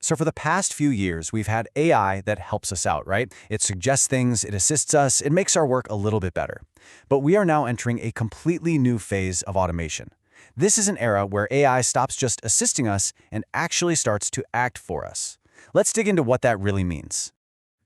So for the past few years, we've had AI that helps us out, right? It suggests things, it assists us, it makes our work a little bit better. But we are now entering a completely new phase of automation. This is an era where AI stops just assisting us and actually starts to act for us. Let's dig into what that really means.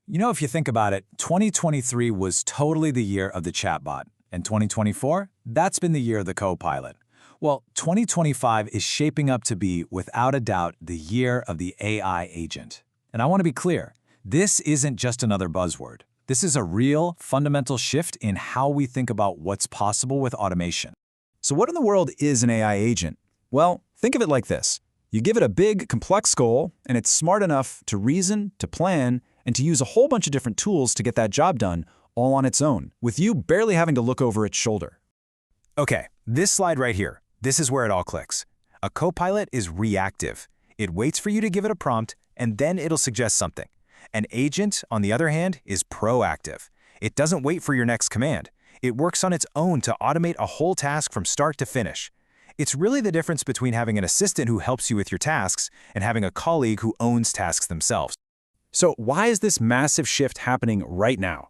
You know, if you think about it, 2023 was totally the year of the chatbot. And 2024, that's been the year of the co-pilot. Well, 2025 is shaping up to be, without a doubt, the year of the AI agent. And I want to be clear, this isn't just another buzzword. This is a real, fundamental shift in how we think about what's possible with automation. So what in the world is an AI agent? Well, think of it like this. You give it a big, complex goal, and it's smart enough to reason, to plan, and to use a whole bunch of different tools to get that job done, all on its own, with you barely having to look over its shoulder. Okay, this slide right here, this is where it all clicks. A co-pilot is reactive. It waits for you to give it a prompt, and then it'll suggest something. An agent, on the other hand, is proactive. It doesn't wait for your next command. It works on its own to automate a whole task from start to finish. It's really the difference between having an assistant who helps you with your tasks and having a colleague who owns tasks themselves. So why is this massive shift happening right now?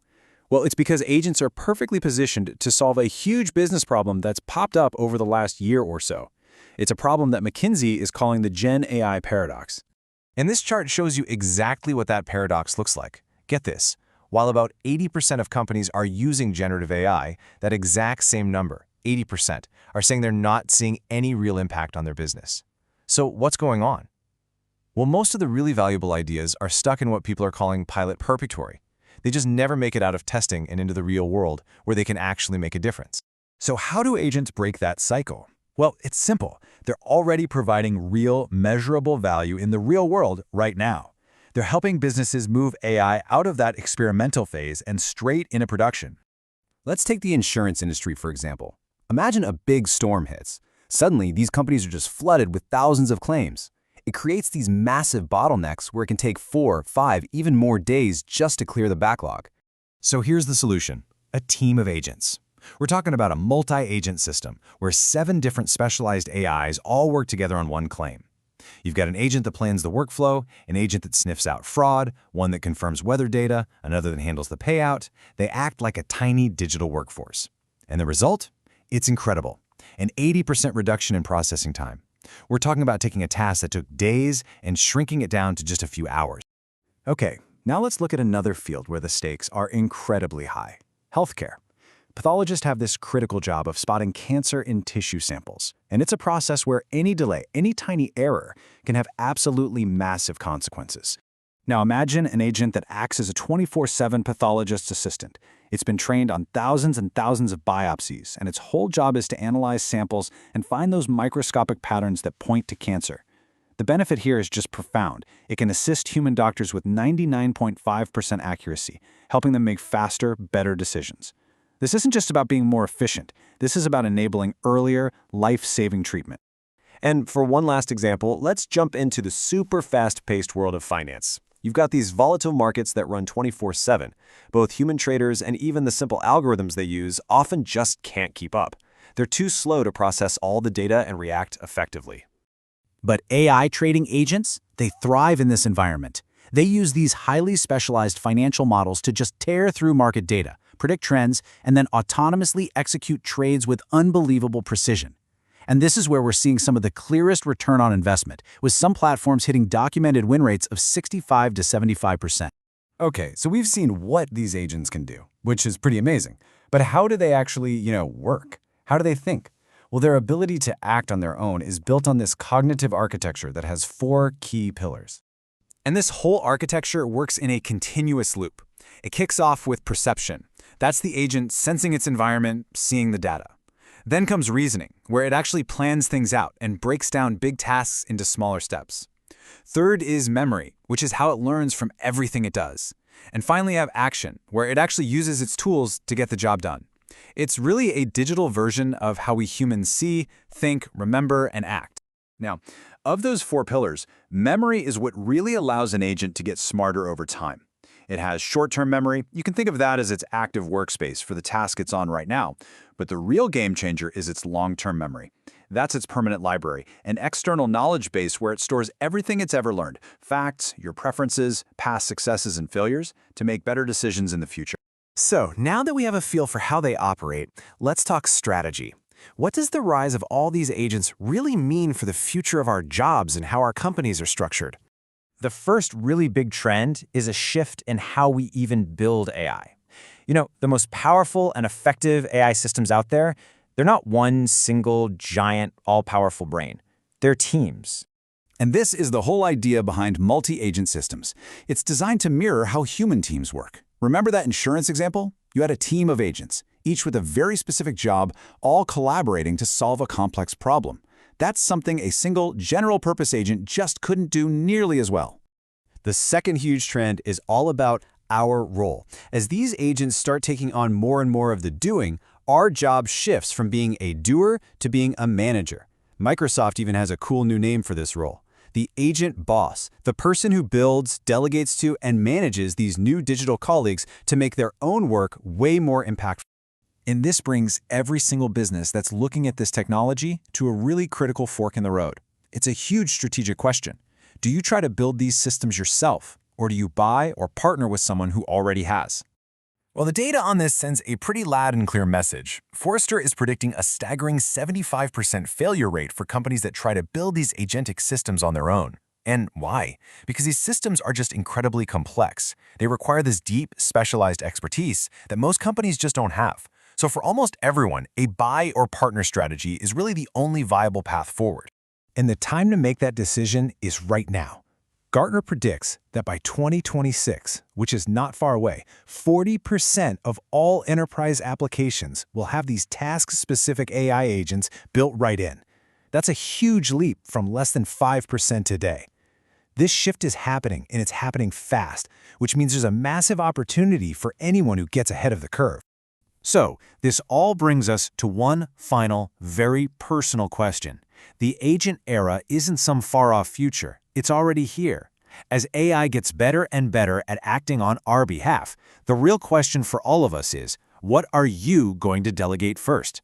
Well, it's because agents are perfectly positioned to solve a huge business problem that's popped up over the last year or so. It's a problem that McKinsey is calling the Gen AI paradox. And this chart shows you exactly what that paradox looks like. Get this, while about 80% of companies are using generative AI, that exact same number, 80%, are saying they're not seeing any real impact on their business. So what's going on? Well, most of the really valuable ideas are stuck in what people are calling pilot purgatory. They just never make it out of testing and into the real world where they can actually make a difference. So how do agents break that cycle? Well, it's simple. They're already providing real, measurable value in the real world right now. They're helping businesses move AI out of that experimental phase and straight into production. Let's take the insurance industry, for example. Imagine a big storm hits. Suddenly, these companies are just flooded with thousands of claims. It creates these massive bottlenecks where it can take 4, 5, even more days just to clear the backlog. So here's the solution: a team of agents. We're talking about a multi-agent system where 7 different specialized AIs all work together on one claim. You've got an agent that plans the workflow, an agent that sniffs out fraud, one that confirms weather data, another that handles the payout. They act like a tiny digital workforce. And the result? It's incredible. An 80% reduction in processing time. We're talking about taking a task that took days and shrinking it down to just a few hours. Okay, now let's look at another field where the stakes are incredibly high: healthcare. Pathologists have this critical job of spotting cancer in tissue samples, and it's a process where any delay, any tiny error, can have absolutely massive consequences. Now imagine an agent that acts as a 24/7 pathologist's assistant. It's been trained on thousands and thousands of biopsies, and its whole job is to analyze samples and find those microscopic patterns that point to cancer. The benefit here is just profound. It can assist human doctors with 99.5% accuracy, helping them make faster, better decisions. This isn't just about being more efficient. This is about enabling earlier, life-saving treatment. And for one last example, let's jump into the super fast-paced world of finance. You've got these volatile markets that run 24/7. Both human traders and even the simple algorithms they use often just can't keep up. They're too slow to process all the data and react effectively. But AI trading agents, they thrive in this environment. They use these highly specialized financial models to just tear through market data, predict trends, and then autonomously execute trades with unbelievable precision. And this is where we're seeing some of the clearest return on investment, with some platforms hitting documented win rates of 65 to 75%. Okay, so we've seen what these agents can do, which is pretty amazing. But how do they actually, work? How do they think? Well, their ability to act on their own is built on this cognitive architecture that has 4 key pillars. And this whole architecture works in a continuous loop. It kicks off with perception. That's the agent sensing its environment, seeing the data. Then comes reasoning, where it actually plans things out and breaks down big tasks into smaller steps. Third is memory, which is how it learns from everything it does. And finally, you have action, where it actually uses its tools to get the job done. It's really a digital version of how we humans see, think, remember, and act. Now, of those 4 pillars, memory is what really allows an agent to get smarter over time. It has short-term memory. You can think of that as its active workspace for the task it's on right now. But the real game changer is its long-term memory. That's its permanent library, an external knowledge base where it stores everything it's ever learned, facts, your preferences, past successes and failures, to make better decisions in the future. So, now that we have a feel for how they operate, let's talk strategy. What does the rise of all these agents really mean for the future of our jobs and how our companies are structured? The first really big trend is a shift in how we even build AI. The most powerful and effective AI systems out there, they're not one single, giant, all-powerful brain. They're teams. And this is the whole idea behind multi-agent systems. It's designed to mirror how human teams work. Remember that insurance example? You had a team of agents, each with a very specific job, all collaborating to solve a complex problem. That's something a single general-purpose agent just couldn't do nearly as well. The second huge trend is all about our role. As these agents start taking on more and more of the doing, our job shifts from being a doer to being a manager. Microsoft even has a cool new name for this role: the agent boss, the person who builds, delegates to, and manages these new digital colleagues to make their own work way more impactful. And this brings every single business that's looking at this technology to a really critical fork in the road. It's a huge strategic question. Do you try to build these systems yourself, or do you buy or partner with someone who already has? Well, the data on this sends a pretty loud and clear message. Forrester is predicting a staggering 75% failure rate for companies that try to build these agentic systems on their own. And why? Because these systems are just incredibly complex. They require this deep, specialized expertise that most companies just don't have. So for almost everyone, a buy or partner strategy is really the only viable path forward. And the time to make that decision is right now. Gartner predicts that by 2026, which is not far away, 40% of all enterprise applications will have these task-specific AI agents built right in. That's a huge leap from less than 5% today. This shift is happening, and it's happening fast, which means there's a massive opportunity for anyone who gets ahead of the curve. So, this all brings us to one final, very personal question. The agent era isn't some far-off future. It's already here. As AI gets better and better at acting on our behalf, the real question for all of us is, what are you going to delegate first?